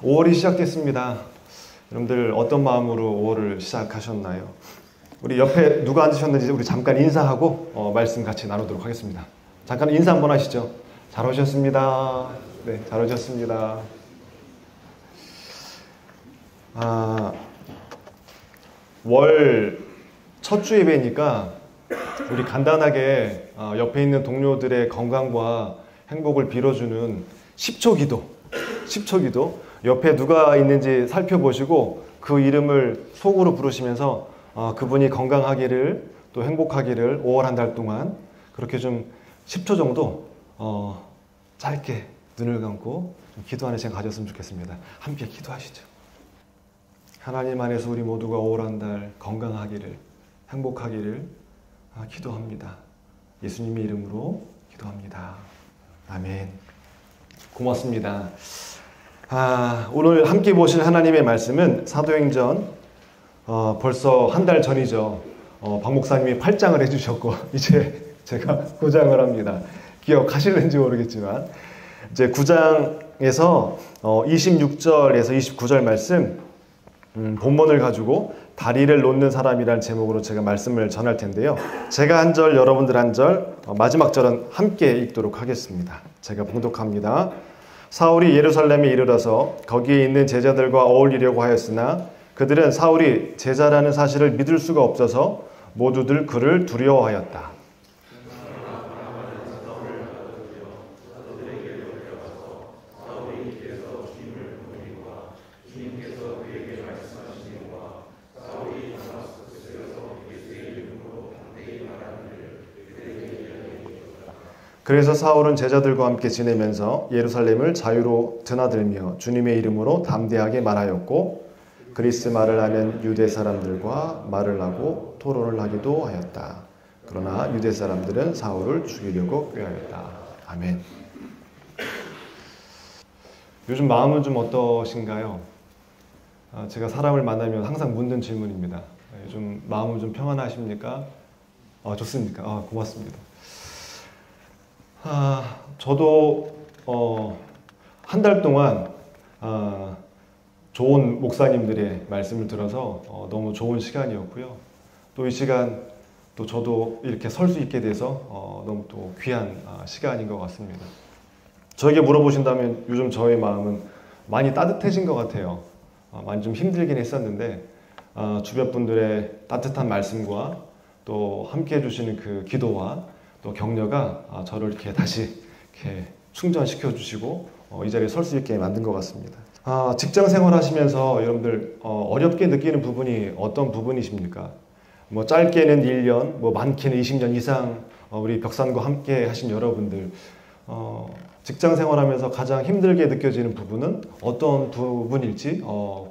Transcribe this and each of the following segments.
(5월이) 시작됐습니다. 여러분들 어떤 마음으로 5월을 시작하셨나요? 우리 옆에 누가 앉으셨는지 우리 잠깐 인사하고 말씀 같이 나누도록 하겠습니다. 잠깐 인사 한번 하시죠. 잘 오셨습니다. 네, 잘 오셨습니다. 월 첫 주 예배니까 우리 간단하게 옆에 있는 동료들의 건강과 행복을 빌어주는 10초 기도, 10초 기도, 옆에 누가 있는지 살펴보시고 그 이름을 속으로 부르시면서 그분이 건강하기를 또 행복하기를 5월 한 달 동안 그렇게 좀 10초 정도 짧게 눈을 감고 좀 기도하는 시간 가졌으면 좋겠습니다. 함께 기도하시죠. 하나님 안에서 우리 모두가 5월 한 달 건강하기를 행복하기를 기도합니다. 예수님의 이름으로 기도합니다. 아멘. 고맙습니다. 오늘 함께 보실 하나님의 말씀은 사도행전 벌써 한 달 전이죠. 박 목사님이 8장을 해주셨고 이제 제가 9장을 합니다. 기억하실는지 모르겠지만 이제 9장에서 26절에서 29절 말씀 본문을 가지고 다리를 놓는 사람이라는 제목으로 제가 말씀을 전할 텐데요. 제가 한 절, 여러분들 한 절, 마지막 절은 함께 읽도록 하겠습니다. 제가 봉독합니다. 사울이 예루살렘에 이르러서 거기에 있는 제자들과 어울리려고 하였으나 그들은 사울이 제자라는 사실을 믿을 수가 없어서 모두들 그를 두려워하였다. 그래서 사울은 제자들과 함께 지내면서 예루살렘을 자유로 드나들며 주님의 이름으로 담대하게 말하였고 그리스 말을 하는 유대 사람들과 말을 하고 토론을 하기도 하였다. 그러나 유대 사람들은 사울을 죽이려고 꾀하였다. 아멘. 요즘 마음은 좀 어떠신가요? 제가 사람을 만나면 항상 묻는 질문입니다. 요즘 마음은 좀 평안하십니까? 좋습니까? 고맙습니다. 저도 한 달 동안 좋은 목사님들의 말씀을 들어서 너무 좋은 시간이었고요. 또 이 시간 또 저도 이렇게 설 수 있게 돼서 너무 또 귀한 시간인 것 같습니다. 저에게 물어보신다면 요즘 저의 마음은 많이 따뜻해진 것 같아요. 많이 좀 힘들긴 했었는데 주변 분들의 따뜻한 말씀과 또 함께 해주시는 그 기도와 또 격려가 저를 이렇게 다시 이렇게 충전시켜 주시고 이 자리에 설 수 있게 만든 것 같습니다. 직장 생활 하시면서 여러분들 어렵게 느끼는 부분이 어떤 부분이십니까? 뭐 짧게는 1년, 뭐 많게는 20년 이상 우리 벽산과 함께 하신 여러분들 직장 생활하면서 가장 힘들게 느껴지는 부분은 어떤 부분일지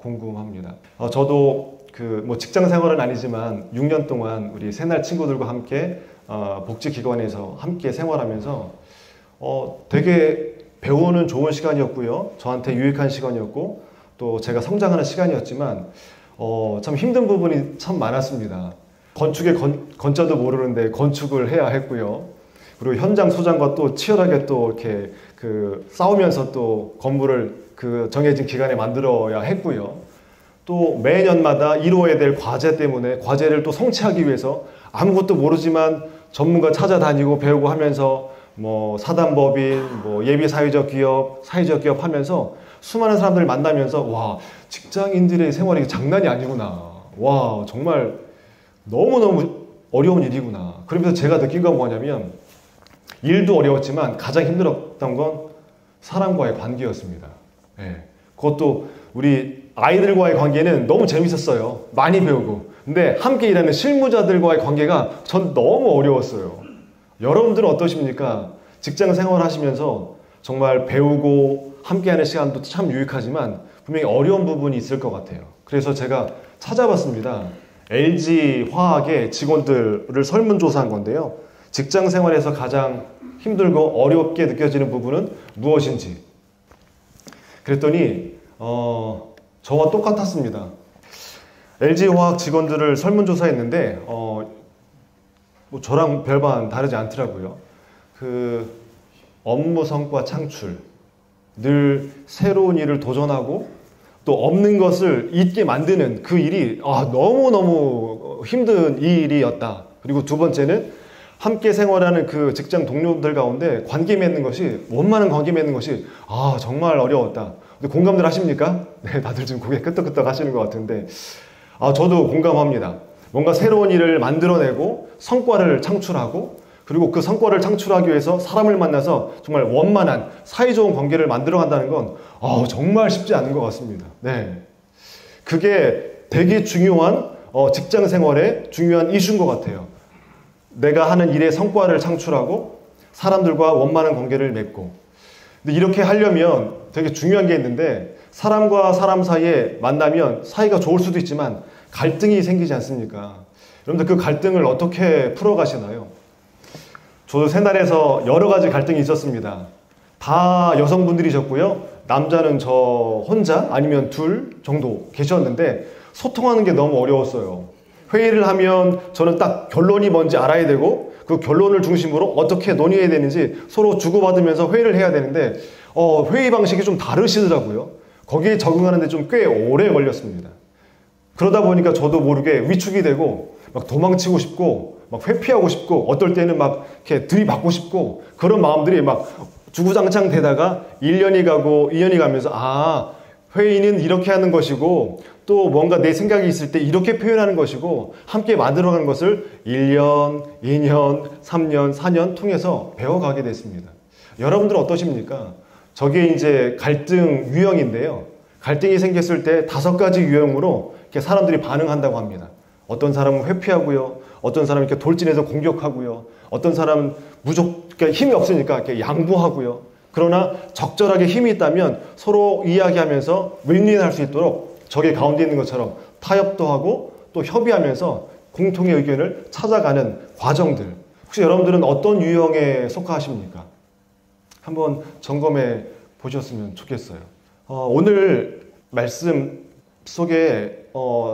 궁금합니다. 저도 뭐 직장 생활은 아니지만 6년 동안 우리 새날 친구들과 함께 복지기관에서 함께 생활하면서 되게 배우는 좋은 시간이었고요. 저한테 유익한 시간이었고 또 제가 성장하는 시간이었지만 참 힘든 부분이 참 많았습니다. 건축의 건자도 모르는데 건축을 해야 했고요. 그리고 현장 소장과 또 치열하게 또 이렇게 싸우면서 또 건물을 정해진 기간에 만들어야 했고요. 또 매년마다 이루어야 될 과제 때문에 과제를 또 성취하기 위해서 아무것도 모르지만 전문가 찾아다니고 배우고 하면서 뭐 사단법인, 뭐 예비사회적 기업, 사회적 기업 하면서 수많은 사람들을 만나면서 와, 직장인들의 생활이 장난이 아니구나. 와, 정말 너무너무 어려운 일이구나. 그러면서 제가 느낀 건 뭐냐면 일도 어려웠지만 가장 힘들었던 건 사람과의 관계였습니다. 네. 그것도 우리 아이들과의 관계는 너무 재밌었어요. 많이 배우고. 근데 함께 일하는 실무자들과의 관계가 전 너무 어려웠어요. 여러분들은 어떠십니까? 직장 생활 하시면서 정말 배우고 함께하는 시간도 참 유익하지만 분명히 어려운 부분이 있을 것 같아요. 그래서 제가 찾아봤습니다. LG화학의 직원들을 설문조사한 건데요. 직장 생활에서 가장 힘들고 어렵게 느껴지는 부분은 무엇인지. 그랬더니 저와 똑같았습니다. LG화학 직원들을 설문조사했는데 뭐 저랑 별반 다르지 않더라고요. 그 업무 성과 창출, 늘 새로운 일을 도전하고 또 없는 것을 있게 만드는 그 일이 너무너무 힘든 일이었다. 그리고 두 번째는 함께 생활하는 그 직장 동료들 가운데 관계 맺는 것이, 원만한 관계 맺는 것이 정말 어려웠다. 근데 공감들 하십니까? 네, 다들 지금 고개 끄덕끄덕 하시는 것 같은데 저도 공감합니다. 뭔가 새로운 일을 만들어내고 성과를 창출하고, 그리고 그 성과를 창출하기 위해서 사람을 만나서 정말 원만한 사이좋은 관계를 만들어 간다는 건 정말 쉽지 않은 것 같습니다. 네, 그게 되게 중요한 직장 생활의 중요한 이슈인 것 같아요. 내가 하는 일의 성과를 창출하고 사람들과 원만한 관계를 맺고. 근데 이렇게 하려면 되게 중요한 게 있는데, 사람과 사람 사이에 만나면 사이가 좋을 수도 있지만 갈등이 생기지 않습니까? 여러분들 그 갈등을 어떻게 풀어가시나요? 저도 새날에서 여러 가지 갈등이 있었습니다. 다 여성분들이셨고요. 남자는 저 혼자 아니면 둘 정도 계셨는데 소통하는 게 너무 어려웠어요. 회의를 하면 저는 딱 결론이 뭔지 알아야 되고, 그 결론을 중심으로 어떻게 논의해야 되는지 서로 주고받으면서 회의를 해야 되는데 회의 방식이 좀 다르시더라고요. 거기에 적응하는데 좀 꽤 오래 걸렸습니다. 그러다 보니까 저도 모르게 위축이 되고 막 도망치고 싶고 막 회피하고 싶고, 어떨 때는 막 이렇게 들이받고 싶고, 그런 마음들이 막 주구장창 되다가 1년이 가고 2년이 가면서 회의는 이렇게 하는 것이고, 또 뭔가 내 생각이 있을 때 이렇게 표현하는 것이고, 함께 만들어가는 것을 1년, 2년, 3년, 4년 통해서 배워가게 됐습니다. 여러분들은 어떠십니까? 저게 이제 갈등 유형인데요. 갈등이 생겼을 때 5가지 유형으로 이렇게 사람들이 반응한다고 합니다. 어떤 사람은 회피하고요. 어떤 사람은 이렇게 돌진해서 공격하고요. 어떤 사람은 그러니까 힘이 없으니까 이렇게 양보하고요. 그러나 적절하게 힘이 있다면 서로 이야기하면서 윈윈할 수 있도록 적의 가운데 있는 것처럼 타협도 하고 또 협의하면서 공통의 의견을 찾아가는 과정들. 혹시 여러분들은 어떤 유형에 속하십니까? 한번 점검해 보셨으면 좋겠어요. 오늘 말씀 속에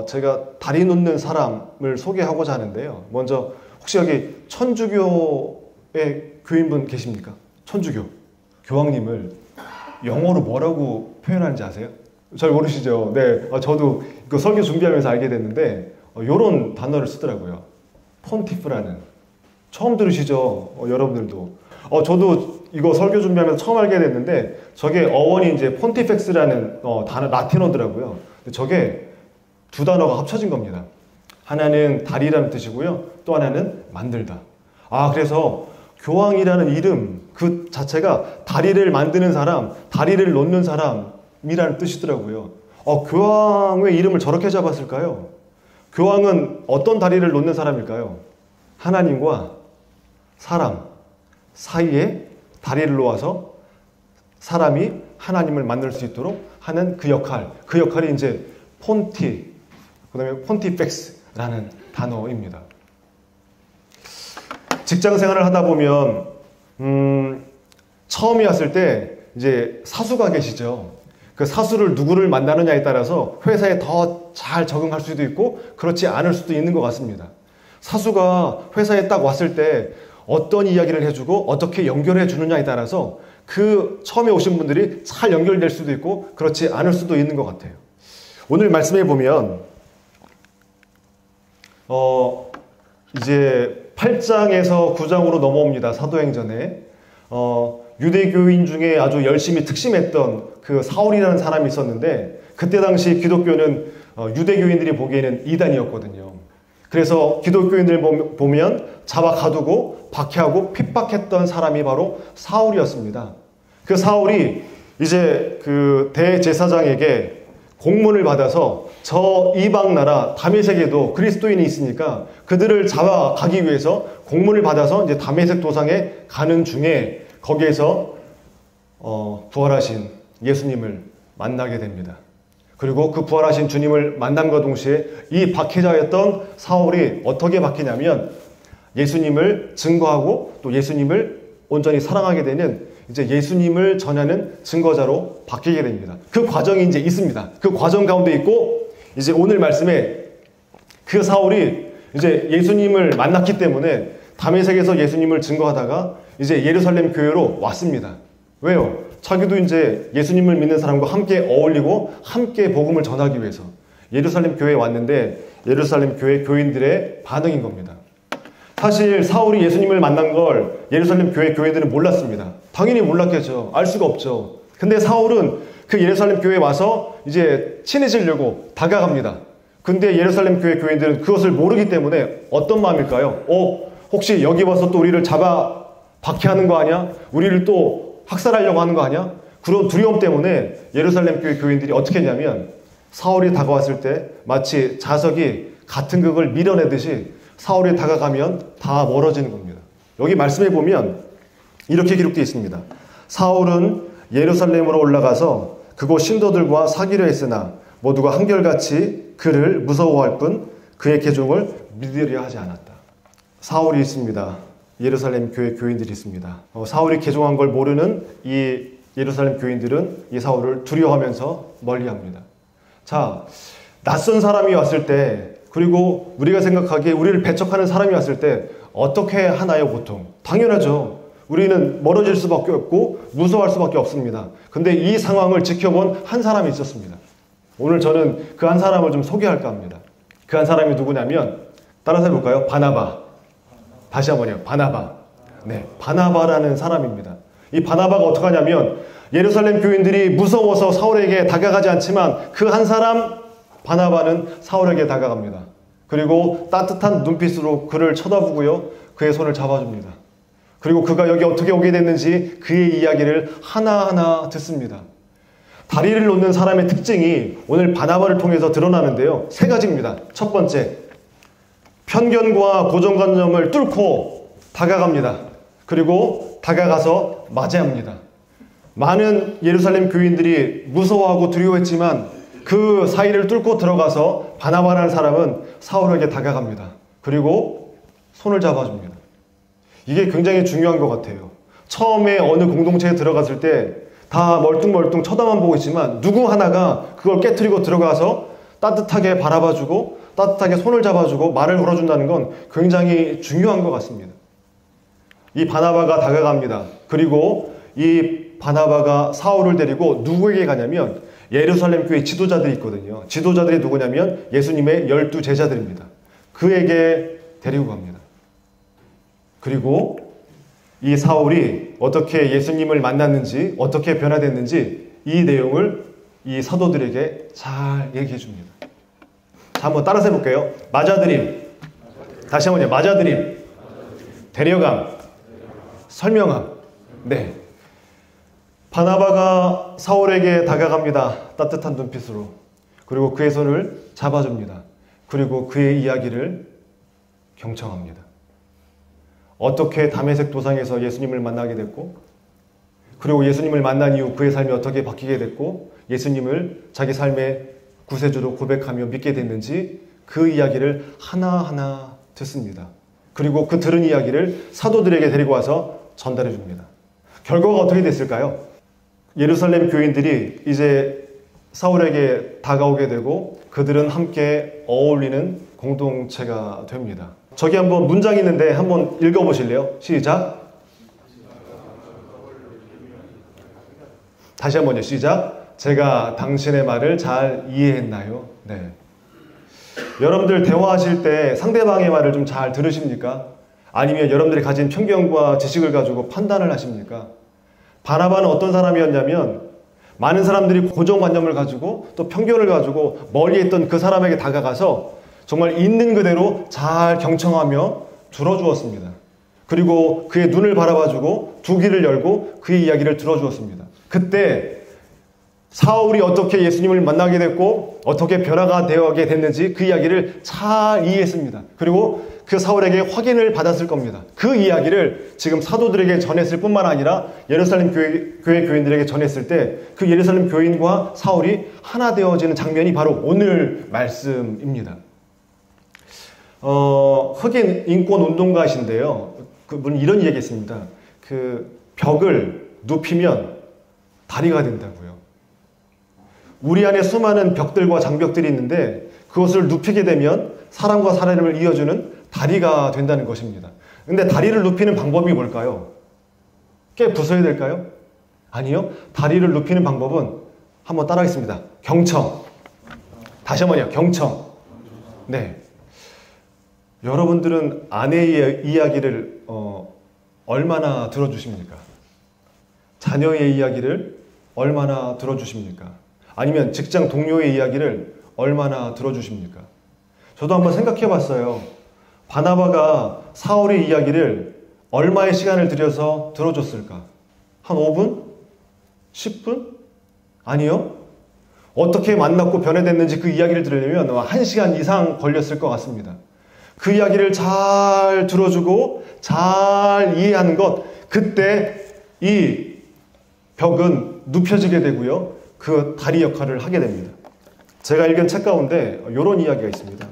제가 다리 놓는 사람을 소개하고자 하는데요. 먼저 혹시 여기 천주교의 교인분 계십니까? 천주교 교황님을 영어로 뭐라고 표현하는지 아세요? 잘 모르시죠? 네, 저도 그 설교 준비하면서 알게 됐는데 이런 단어를 쓰더라고요. 폰티프라는. 처음 들으시죠? 여러분들도. 저도 이거 설교 준비하면서 처음 알게 됐는데 저게 어원이 이제 폰티펙스라는 단어, 라틴어더라고요. 저게 두 단어가 합쳐진 겁니다. 하나는 다리라는 뜻이고요. 또 하나는 만들다. 그래서 교황이라는 이름 그 자체가 다리를 만드는 사람, 다리를 놓는 사람이라는 뜻이더라고요. 교황의 이름을 저렇게 잡았을까요? 교황은 어떤 다리를 놓는 사람일까요? 하나님과 사람 사이에 다리를 놓아서 사람이 하나님을 만날 수 있도록 하는 그 역할이 이제 폰티, 그 다음에 폰티펙스라는 단어입니다. 직장 생활을 하다 보면 처음에 왔을 때 이제 사수가 계시죠. 그 사수를 누구를 만나느냐에 따라서 회사에 더 잘 적응할 수도 있고 그렇지 않을 수도 있는 것 같습니다. 사수가 회사에 딱 왔을 때 어떤 이야기를 해주고 어떻게 연결해 주느냐에 따라서 그 처음에 오신 분들이 잘 연결될 수도 있고 그렇지 않을 수도 있는 것 같아요. 오늘 말씀해 보면 이제 8장에서 9장으로 넘어옵니다. 사도행전에 유대교인 중에 아주 열심히 특심했던 그 사울이라는 사람이 있었는데 그때 당시 기독교는 유대교인들이 보기에는 이단이었거든요. 그래서 기독교인들 보면 잡아 가두고 박해하고 핍박했던 사람이 바로 사울이었습니다. 그 사울이 이제 그 대제사장에게 공문을 받아서 저 이방 나라 다메섹에도 그리스도인이 있으니까 그들을 잡아가기 위해서 공문을 받아서 이제 다메섹 도상에 가는 중에 거기에서 부활하신 예수님을 만나게 됩니다. 그리고 그 부활하신 주님을 만남과 동시에 이 박해자였던 사울이 어떻게 바뀌냐면 예수님을 증거하고 또 예수님을 온전히 사랑하게 되는 이제 예수님을 전하는 증거자로 바뀌게 됩니다. 그 과정이 이제 있습니다. 그 과정 가운데 있고 이제 오늘 말씀에 그 사울이 이제 예수님을 만났기 때문에 다메섹에서 예수님을 증거하다가 이제 예루살렘 교회로 왔습니다. 왜요? 자기도 이제 예수님을 믿는 사람과 함께 어울리고 함께 복음을 전하기 위해서 예루살렘 교회에 왔는데 예루살렘 교회 교인들의 반응인 겁니다. 사실 사울이 예수님을 만난 걸 예루살렘 교회 교인들은 몰랐습니다. 당연히 몰랐겠죠. 알 수가 없죠. 근데 사울은 그 예루살렘 교회에 와서 이제 친해지려고 다가갑니다. 근데 예루살렘 교회 교인들은 그것을 모르기 때문에 어떤 마음일까요? 혹시 여기 와서 또 우리를 잡아 박해하는 거 아니야? 우리를 또 학살하려고 하는 거 아니야? 그런 두려움 때문에 예루살렘 교회 교인들이 어떻게 했냐면 사울이 다가왔을 때 마치 자석이 같은 극을 밀어내듯이 사울이 다가가면 다 멀어지는 겁니다. 여기 말씀해 보면 이렇게 기록되어 있습니다. 사울은 예루살렘으로 올라가서 그곳 신도들과 사귀려 했으나 모두가 한결같이 그를 무서워할 뿐 그의 계종을 믿으려 하지 않았다. 사울이 있습니다. 예루살렘 교회 교인들이 있습니다. 사울이 계종한 걸 모르는 이 예루살렘 교인들은 이 사울을 두려워하면서 멀리합니다. 자, 낯선 사람이 왔을 때 그리고 우리가 생각하기에 우리를 배척하는 사람이 왔을 때 어떻게 하나요 보통? 당연하죠. 우리는 멀어질 수밖에 없고 무서워할 수밖에 없습니다. 근데 이 상황을 지켜본 한 사람이 있었습니다. 오늘 저는 그 한 사람을 좀 소개할까 합니다. 그 한 사람이 누구냐면 따라서 해볼까요? 바나바. 다시 한번요. 바나바. 네, 바나바라는 사람입니다. 이 바나바가 어떻게 하냐면 예루살렘 교인들이 무서워서 사울에게 다가가지 않지만 그 한 사람 바나바는 사울에게 다가갑니다. 그리고 따뜻한 눈빛으로 그를 쳐다보고요. 그의 손을 잡아줍니다. 그리고 그가 여기 어떻게 오게 됐는지 그의 이야기를 하나하나 듣습니다. 다리를 놓는 사람의 특징이 오늘 바나바를 통해서 드러나는데요. 세 가지입니다. 첫 번째, 편견과 고정관념을 뚫고 다가갑니다. 그리고 다가가서 맞이합니다. 많은 예루살렘 교인들이 무서워하고 두려워했지만 그 사이를 뚫고 들어가서 바나바라는 사람은 사울에게 다가갑니다. 그리고 손을 잡아줍니다. 이게 굉장히 중요한 것 같아요. 처음에 어느 공동체에 들어갔을 때 다 멀뚱멀뚱 쳐다만 보고 있지만 누구 하나가 그걸 깨트리고 들어가서 따뜻하게 바라봐주고 따뜻하게 손을 잡아주고 말을 걸어준다는 건 굉장히 중요한 것 같습니다. 이 바나바가 다가갑니다. 그리고 이 바나바가 사울을 데리고 누구에게 가냐면 예루살렘 교회 지도자들이 있거든요. 지도자들이 누구냐면 예수님의 12 제자들입니다. 그에게 데리고 갑니다. 그리고 이 사울이 어떻게 예수님을 만났는지 어떻게 변화됐는지 이 내용을 이 사도들에게 잘 얘기해 줍니다. 자, 한번 따라서 해볼게요. 맞아들임. 다시 한번요. 맞아들임. 데려감. 설명함. 네. 바나바가 사울에게 다가갑니다. 따뜻한 눈빛으로. 그리고 그의 손을 잡아줍니다. 그리고 그의 이야기를 경청합니다. 어떻게 다메섹 도상에서 예수님을 만나게 됐고, 그리고 예수님을 만난 이후 그의 삶이 어떻게 바뀌게 됐고, 예수님을 자기 삶의 구세주로 고백하며 믿게 됐는지 그 이야기를 하나하나 듣습니다. 그리고 그 들은 이야기를 사도들에게 데리고 와서 전달해 줍니다. 결과가 어떻게 됐을까요? 예루살렘 교인들이 이제 사울에게 다가오게 되고 그들은 함께 어울리는 공동체가 됩니다. 저기 한번 문장이 있는데 한번 읽어보실래요? 시작. 다시 한번요. 시작. 제가 당신의 말을 잘 이해했나요? 네. 여러분들 대화하실 때 상대방의 말을 좀 잘 들으십니까? 아니면 여러분들이 가진 편견과 지식을 가지고 판단을 하십니까? 바나바는 어떤 사람이었냐면 많은 사람들이 고정관념을 가지고 또 편견을 가지고 멀리 있던 그 사람에게 다가가서 정말 있는 그대로 잘 경청하며 들어주었습니다. 그리고 그의 눈을 바라봐주고 두 귀를 열고 그의 이야기를 들어주었습니다. 그때 사울이 어떻게 예수님을 만나게 됐고 어떻게 변화가 되어가게 됐는지 그 이야기를 잘 이해했습니다. 그리고 그 사울에게 확인을 받았을 겁니다. 그 이야기를 지금 사도들에게 전했을 뿐만 아니라 예루살렘 교회 교인들에게 전했을 때 그 예루살렘 교인과 사울이 하나 되어지는 장면이 바로 오늘 말씀입니다. 흑인 인권 운동가이신데요. 그분은 이런 얘기했습니다. 그 벽을 눕히면 다리가 된다고요. 우리 안에 수많은 벽들과 장벽들이 있는데 그것을 눕히게 되면 사람과 사람을 이어주는 다리가 된다는 것입니다. 근데 다리를 눕히는 방법이 뭘까요? 깨 부숴야 될까요? 아니요. 다리를 눕히는 방법은 한번 따라하겠습니다. 경청. 다시 한번요. 경청. 네. 여러분들은 아내의 이야기를 얼마나 들어주십니까? 자녀의 이야기를 얼마나 들어주십니까? 아니면 직장 동료의 이야기를 얼마나 들어주십니까? 저도 한번 생각해 봤어요. 바나바가 사울의 이야기를 얼마의 시간을 들여서 들어줬을까? 한 5분? 10분? 아니요. 어떻게 만났고 변해됐는지 그 이야기를 들으려면 1시간 이상 걸렸을 것 같습니다. 그 이야기를 잘 들어주고 잘 이해하는 것, 그때 이 벽은 눕혀지게 되고요. 그 다리 역할을 하게 됩니다. 제가 읽은 책 가운데 이런 이야기가 있습니다.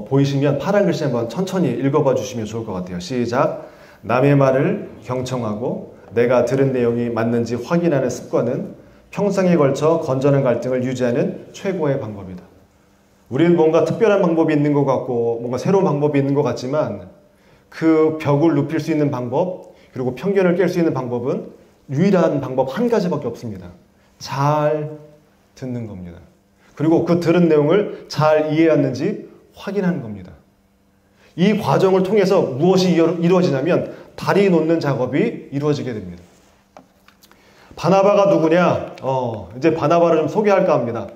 보이시면 파란 글씨 한번 천천히 읽어봐 주시면 좋을 것 같아요. 시작. 남의 말을 경청하고 내가 들은 내용이 맞는지 확인하는 습관은 평생에 걸쳐 건전한 갈등을 유지하는 최고의 방법이다. 우리는 뭔가 특별한 방법이 있는 것 같고 뭔가 새로운 방법이 있는 것 같지만 그 벽을 눕힐 수 있는 방법, 그리고 편견을 깰 수 있는 방법은 유일한 방법 한 가지밖에 없습니다. 잘 듣는 겁니다. 그리고 그 들은 내용을 잘 이해했는지 확인하는 겁니다. 이 과정을 통해서 무엇이 이루어지냐면 다리 놓는 작업이 이루어지게 됩니다. 바나바가 누구냐? 이제 바나바를 좀 소개할까 합니다.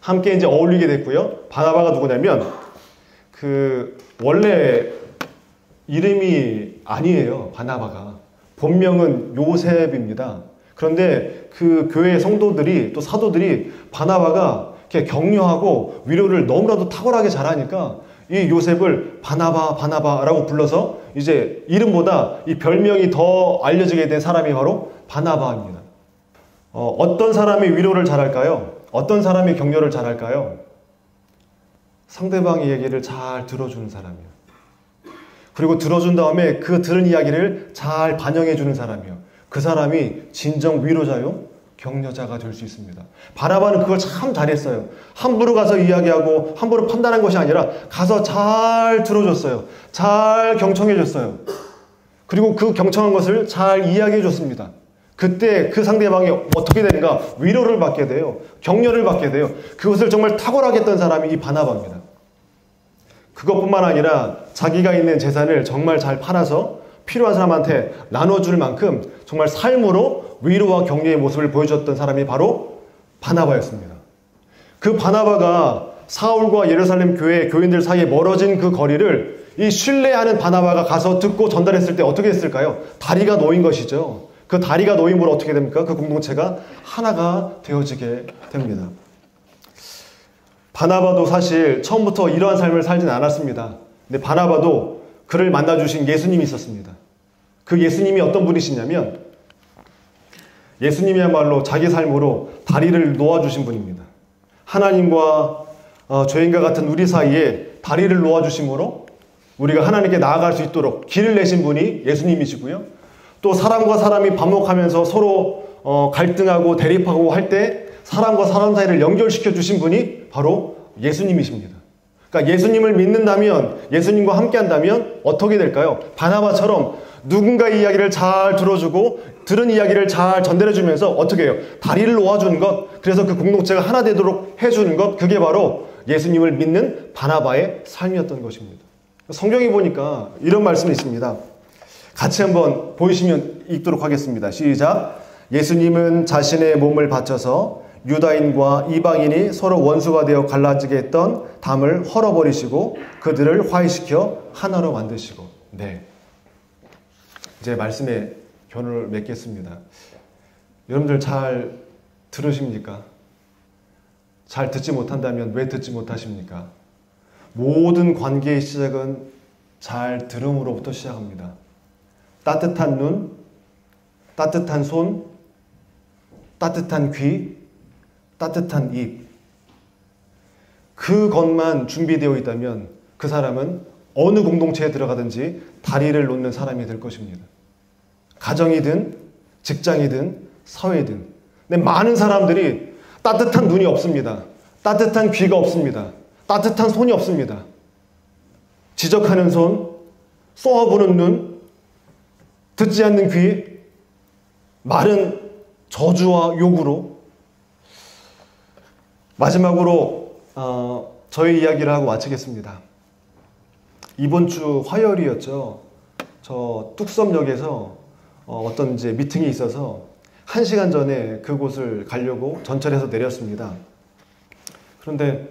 함께 이제 어울리게 됐고요. 바나바가 누구냐면 원래 이름이 아니에요. 바나바가 본명은 요셉입니다. 그런데 그 교회 성도들이 또 사도들이 바나바가 이렇게 격려하고 위로를 너무나도 탁월하게 잘하니까 이 요셉을 바나바라고 불러서 이제 이름보다 이 별명이 더 알려지게 된 사람이 바로 바나바입니다. 어떤 사람이 위로를 잘할까요? 어떤 사람이 격려를 잘할까요? 상대방의 얘기를 잘 들어주는 사람이요. 그리고 들어준 다음에 그 들은 이야기를 잘 반영해주는 사람이요. 그 사람이 진정 위로자요, 격려자가 될 수 있습니다. 바나바는 그걸 참 잘했어요. 함부로 가서 이야기하고 함부로 판단한 것이 아니라 가서 잘 들어줬어요. 잘 경청해줬어요. 그리고 그 경청한 것을 잘 이야기해줬습니다. 그때 그 상대방이 어떻게 되는가? 위로를 받게 돼요. 격려를 받게 돼요. 그것을 정말 탁월하게 했던 사람이 이 바나바입니다. 그것뿐만 아니라 자기가 있는 재산을 정말 잘 팔아서 필요한 사람한테 나눠줄 만큼 정말 삶으로 위로와 격려의 모습을 보여줬던 사람이 바로 바나바였습니다. 그 바나바가 사울과 예루살렘 교회 교인들 사이에 멀어진 그 거리를 이 신뢰하는 바나바가 가서 듣고 전달했을 때 어떻게 했을까요? 다리가 놓인 것이죠. 그 다리가 놓임으로 어떻게 됩니까? 그 공동체가 하나가 되어지게 됩니다. 바나바도 사실 처음부터 이러한 삶을 살진 않았습니다. 근데 바나바도 그를 만나주신 예수님이 있었습니다. 그 예수님이 어떤 분이시냐면 예수님이야말로 자기 삶으로 다리를 놓아주신 분입니다. 하나님과 죄인과 같은 우리 사이에 다리를 놓아주심으로 우리가 하나님께 나아갈 수 있도록 길을 내신 분이 예수님이시고요. 또 사람과 사람이 반목하면서 서로 갈등하고 대립하고 할 때 사람과 사람 사이를 연결시켜 주신 분이 바로 예수님이십니다. 그러니까 예수님을 믿는다면, 예수님과 함께 한다면 어떻게 될까요? 바나바처럼 누군가의 이야기를 잘 들어주고 들은 이야기를 잘 전달해주면서 어떻게 해요? 다리를 놓아주는 것, 그래서 그 공동체가 하나 되도록 해주는 것, 그게 바로 예수님을 믿는 바나바의 삶이었던 것입니다. 성경에 보니까 이런 말씀이 있습니다. 같이 한번 보이시면 읽도록 하겠습니다. 시작. 예수님은 자신의 몸을 바쳐서 유다인과 이방인이 서로 원수가 되어 갈라지게 했던 담을 헐어버리시고 그들을 화해시켜 하나로 만드시고. 네. 이제 말씀에 결론을 맺겠습니다. 여러분들 잘 들으십니까? 잘 듣지 못한다면 왜 듣지 못하십니까? 모든 관계의 시작은 잘 들음으로부터 시작합니다. 따뜻한 눈, 따뜻한 손, 따뜻한 귀, 따뜻한 입. 그것만 준비되어 있다면 그 사람은 어느 공동체에 들어가든지 다리를 놓는 사람이 될 것입니다. 가정이든 직장이든 사회든. 근데 많은 사람들이 따뜻한 눈이 없습니다. 따뜻한 귀가 없습니다. 따뜻한 손이 없습니다. 지적하는 손, 쏘아보는 눈, 듣지 않는 귀, 말은 저주와 욕으로. 마지막으로 저희 이야기를 하고 마치겠습니다. 이번 주 화요일이었죠. 저 뚝섬역에서 어떤 이제 미팅이 있어서 1시간 전에 그곳을 가려고 전철에서 내렸습니다. 그런데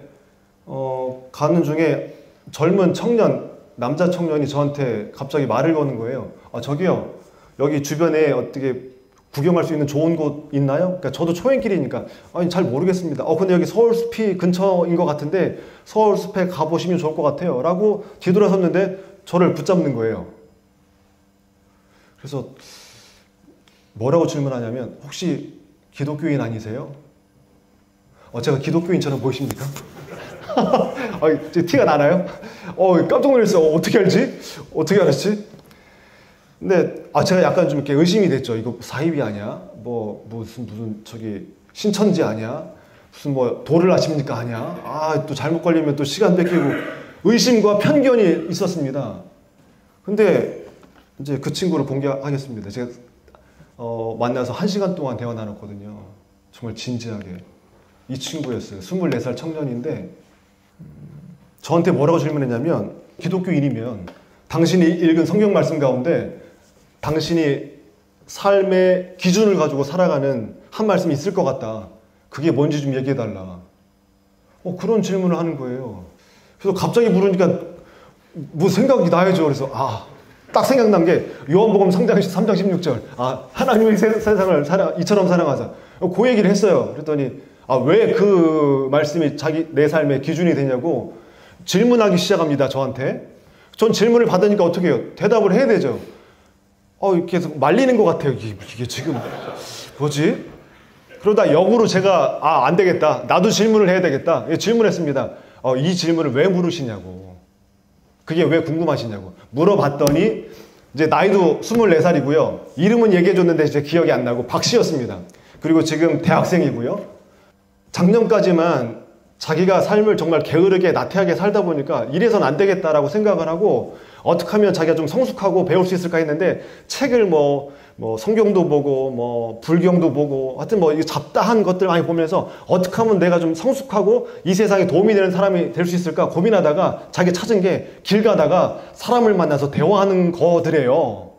가는 중에 젊은 청년, 남자 청년이 저한테 갑자기 말을 거는 거예요. 저기요, 여기 주변에 어떻게 구경할 수 있는 좋은 곳 있나요? 그러니까 저도 초행길이니까 아니 잘 모르겠습니다. 근데 여기 서울숲이 근처인 것 같은데 서울숲에 가보시면 좋을 것 같아요 라고 뒤돌아섰는데 저를 붙잡는 거예요. 그래서 뭐라고 질문하냐면 혹시 기독교인 아니세요? 제가 기독교인처럼 보이십니까? 티가 나나요? 깜짝 놀랐어요. 어떻게 알지? 어떻게 알았지? 근데 제가 약간 좀 이렇게 의심이 됐죠. 이거 사이비 아니야? 무슨 저기 신천지 아니야? 무슨 도를 아십니까 아니야? 또 잘못 걸리면 또 시간 뺏기고 의심과 편견이 있었습니다. 근데 이제 그 친구를 공개하겠습니다. 제가 만나서 1시간 동안 대화 나눴거든요. 정말 진지하게. 이 친구였어요. 24살 청년인데 저한테 뭐라고 질문했냐면 기독교인이면 당신이 읽은 성경 말씀 가운데 당신이 삶의 기준을 가지고 살아가는 한 말씀이 있을 것 같다. 그게 뭔지 좀 얘기해달라. 그런 질문을 하는 거예요. 그래서 갑자기 물으니까 뭐 생각이 나야죠. 그래서 딱 생각난 게 요한복음 3장 16절. 하나님이 세상을 이처럼 사랑하사. 그 얘기를 했어요. 그랬더니 왜 그 말씀이 내 삶의 기준이 되냐고 질문하기 시작합니다. 저한테. 전 질문을 받으니까 어떻게 해요? 대답을 해야 되죠. 계속 말리는 것 같아요. 이게 지금 뭐지? 그러다 역으로 제가 안 되겠다. 나도 질문을 해야 되겠다. 질문했습니다. 이 질문을 왜 물으시냐고. 그게 왜 궁금하시냐고. 물어봤더니 이제 나이도 24살이고요. 이름은 얘기해줬는데 이제 기억이 안 나고 박씨였습니다. 그리고 지금 대학생이고요. 작년까지만 자기가 삶을 정말 게으르게 나태하게 살다 보니까 이래선 안 되겠다라고 생각을 하고 어떻게 하면 자기가 좀 성숙하고 배울 수 있을까 했는데 책을 성경도 보고 불경도 보고 하여튼 이 잡다한 것들 많이 보면서 어떻게 하면 내가 좀 성숙하고 이 세상에 도움이 되는 사람이 될 수 있을까 고민하다가 자기 찾은 게 길 가다가 사람을 만나서 대화하는 거더래요.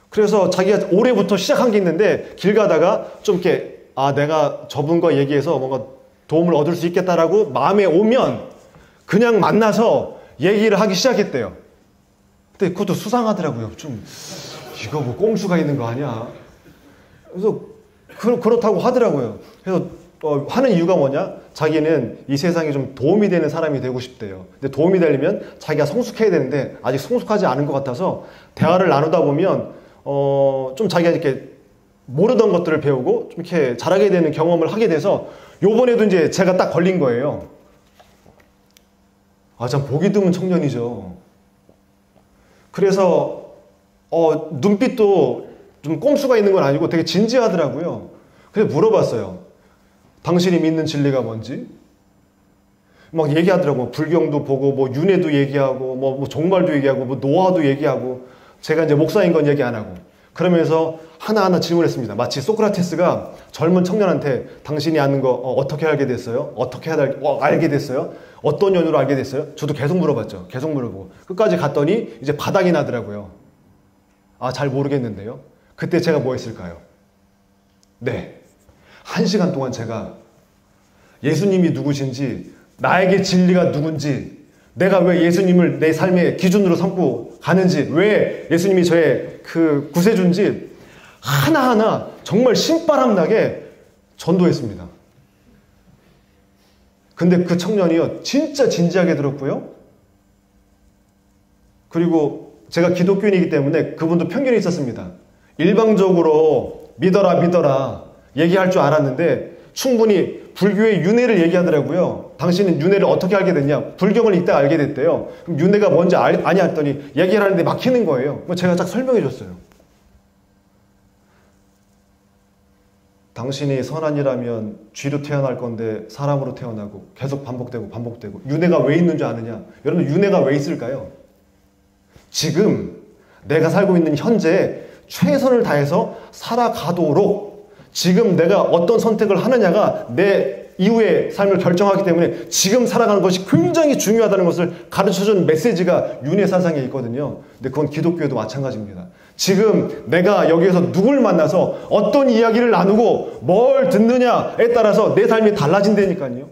그래서 자기가 올해부터 시작한 게 있는데 길 가다가 좀 이렇게 내가 저분과 얘기해서 뭔가 도움을 얻을 수 있겠다라고 마음에 오면 그냥 만나서 얘기를 하기 시작했대요. 근데 그것도 수상하더라고요. 좀 이거 꼼수가 있는 거 아니야? 그래서 그렇다고 하더라고요. 그래서 하는 이유가 뭐냐? 자기는 이 세상에 좀 도움이 되는 사람이 되고 싶대요. 근데 도움이 되려면 자기가 성숙해야 되는데 아직 성숙하지 않은 것 같아서 대화를 나누다 보면 좀 자기가 이렇게 모르던 것들을 배우고 좀 이렇게 잘하게 되는 경험을 하게 돼서 요번에도 이제 제가 딱 걸린 거예요. 참 보기 드문 청년이죠. 그래서 눈빛도 좀 꼼수가 있는 건 아니고 되게 진지하더라고요. 그래서 물어봤어요. 당신이 믿는 진리가 뭔지? 막 얘기하더라고요. 불경도 보고 윤회도 얘기하고 종말도 얘기하고 노아도 얘기하고 제가 이제 목사인 건 얘기 안 하고 그러면서 하나하나 질문했습니다. 마치 소크라테스가 젊은 청년한테 당신이 아는 거 어떻게 알게 됐어요? 어떻게 알게 됐어요? 어떤 연유로 알게 됐어요? 저도 계속 물어봤죠. 계속 물어보고 끝까지 갔더니 이제 바닥이 나더라고요. 잘 모르겠는데요. 그때 제가 뭐 했을까요? 네, 1시간 동안 제가 예수님이 누구신지 나에게 진리가 누군지 내가 왜 예수님을 내 삶의 기준으로 삼고 가는지 왜 예수님이 저의 그 구세주인지 하나하나 정말 신바람나게 전도했습니다. 근데 그 청년이요 진짜 진지하게 들었고요. 그리고 제가 기독교인이기 때문에 그분도 편견이 있었습니다. 일방적으로 믿어라 얘기할 줄 알았는데 충분히 불교의 윤회를 얘기하더라고요. 당신은 윤회를 어떻게 알게 됐냐? 불경을 이따 알게 됐대요. 그럼 윤회가 뭔지 아냐 했더니 얘기를 하는데 막히는 거예요. 제가 딱 설명해 줬어요. 당신이 선한이라면 쥐로 태어날 건데 사람으로 태어나고 계속 반복되고 윤회가 왜 있는 줄 아느냐? 여러분 윤회가 왜 있을까요? 지금 내가 살고 있는 현재 최선을 다해서 살아가도록 지금 내가 어떤 선택을 하느냐가 내 이후의 삶을 결정하기 때문에 지금 살아가는 것이 굉장히 중요하다는 것을 가르쳐준 메시지가 윤회사상에 있거든요. 근데 그건 기독교에도 마찬가지입니다. 지금 내가 여기에서 누굴 만나서 어떤 이야기를 나누고 뭘 듣느냐에 따라서 내 삶이 달라진다니까요.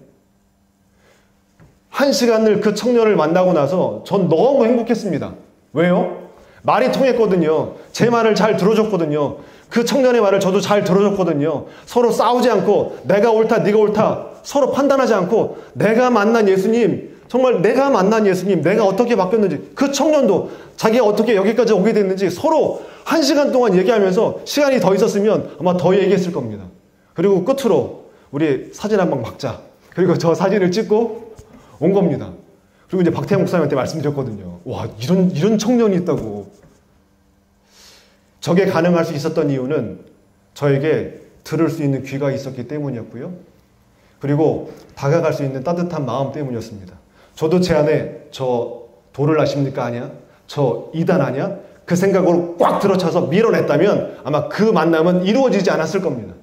한 시간을 그 청년을 만나고 나서 전 너무 행복했습니다. 왜요? 말이 통했거든요. 제 말을 잘 들어줬거든요. 그 청년의 말을 저도 잘 들어줬거든요. 서로 싸우지 않고 내가 옳다 네가 옳다 서로 판단하지 않고 내가 만난 예수님, 정말 내가 만난 예수님, 내가 어떻게 바뀌었는지, 그 청년도 자기가 어떻게 여기까지 오게 됐는지 서로 한 시간 동안 얘기하면서, 시간이 더 있었으면 아마 더 얘기했을 겁니다. 그리고 끝으로 우리 사진 한 방 박자, 그리고 저 사진을 찍고 온 겁니다. 그리고 이제 박태영 목사님한테 말씀드렸거든요. 와, 이런 청년이 있다고. 저게 가능할 수 있었던 이유는 저에게 들을 수 있는 귀가 있었기 때문이었고요. 그리고 다가갈 수 있는 따뜻한 마음 때문이었습니다. 저도 제 안에 저 도를 아십니까? 아니야? 저 이단 아니야? 그 생각으로 꽉 들어차서 밀어냈다면 아마 그 만남은 이루어지지 않았을 겁니다.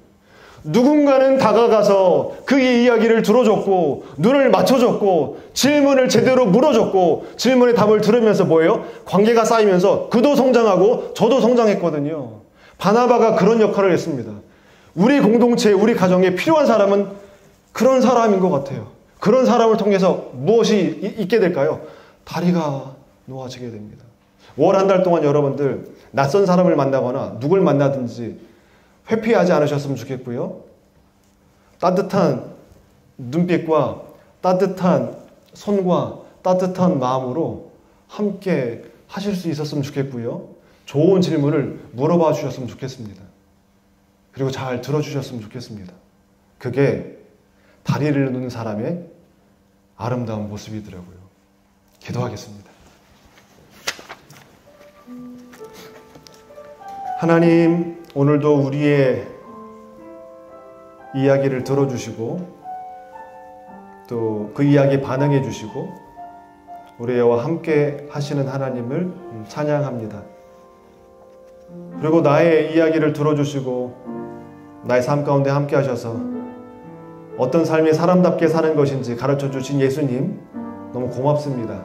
누군가는 다가가서 그의 이야기를 들어줬고 눈을 맞춰줬고 질문을 제대로 물어줬고 질문의 답을 들으면서 뭐예요? 관계가 쌓이면서 그도 성장하고 저도 성장했거든요. 바나바가 그런 역할을 했습니다. 우리 공동체, 우리 가정에 필요한 사람은 그런 사람인 것 같아요. 그런 사람을 통해서 무엇이 있게 될까요? 다리가 놓아지게 됩니다. 월 한 달 동안 여러분들 낯선 사람을 만나거나 누굴 만나든지 회피하지 않으셨으면 좋겠고요. 따뜻한 눈빛과 따뜻한 손과 따뜻한 마음으로 함께 하실 수 있었으면 좋겠고요. 좋은 질문을 물어봐 주셨으면 좋겠습니다. 그리고 잘 들어주셨으면 좋겠습니다. 그게 다리를 놓는 사람의 아름다운 모습이더라고요. 기도하겠습니다. 하나님, 오늘도 우리의 이야기를 들어주시고 또 그 이야기에 반응해 주시고 우리와 함께 하시는 하나님을 찬양합니다. 그리고 나의 이야기를 들어주시고 나의 삶 가운데 함께 하셔서 어떤 삶이 사람답게 사는 것인지 가르쳐 주신 예수님 너무 고맙습니다.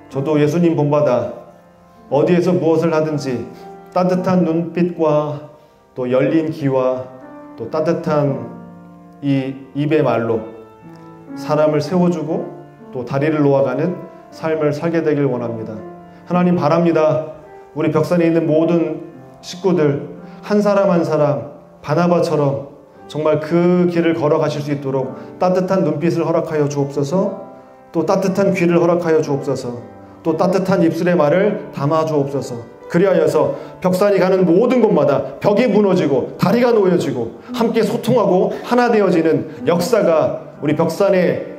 저도 예수님 본받아 어디에서 무엇을 하든지 따뜻한 눈빛과 또 열린 귀와 또 따뜻한 이 입의 말로 사람을 세워주고 또 다리를 놓아가는 삶을 살게 되길 원합니다. 하나님 바랍니다. 우리 벽산에 있는 모든 식구들 한 사람 한 사람 바나바처럼 정말 그 길을 걸어가실 수 있도록 따뜻한 눈빛을 허락하여 주옵소서, 또 따뜻한 귀를 허락하여 주옵소서, 또 따뜻한 입술의 말을 담아 주옵소서. 그리하여서 벽산이 가는 모든 곳마다 벽이 무너지고 다리가 놓여지고 함께 소통하고 하나 되어지는 역사가 우리 벽산의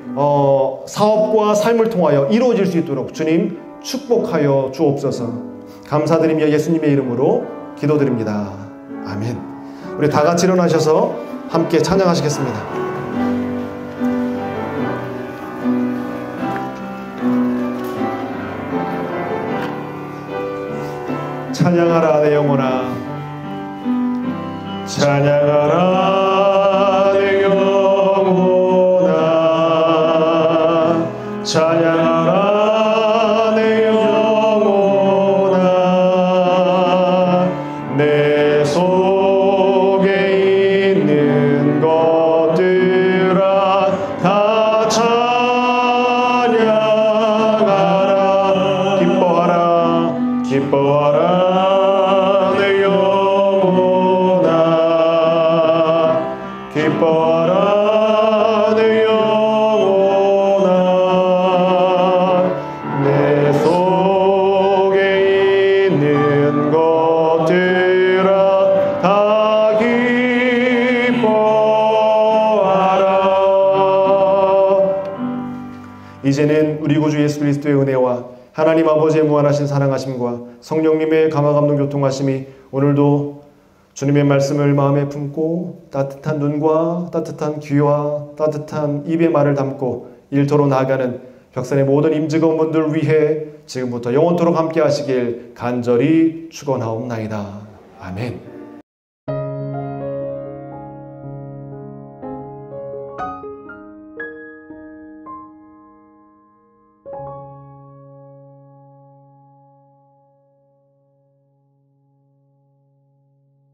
사업과 삶을 통하여 이루어질 수 있도록 주님 축복하여 주옵소서. 감사드리며 예수님의 이름으로 기도드립니다. 아멘. 우리 다 같이 일어나셔서 함께 찬양하시겠습니다. 찬양하라 내 영혼아, 찬양하라 내 영혼아, 찬양하라 내 영혼아, 내 속에 있는 것들아 다 찬양하라. 기뻐하라 기뻐하라 기뻐하라 내 영혼아, 내 속에 있는 것들아 다 기뻐하라. 이제는 우리 구주 예수 그리스도의 은혜와 하나님 아버지의 무한하신 사랑하심과 성령님의 감화감동 교통하심이 오늘도 주님의 말씀을 마음에 품고 따뜻한 눈과 따뜻한 귀와 따뜻한 입의 말을 담고 일터로 나아가는 벽산의 모든 임직원분들 위해 지금부터 영원토록 함께 하시길 간절히 축원하옵나이다. 아멘.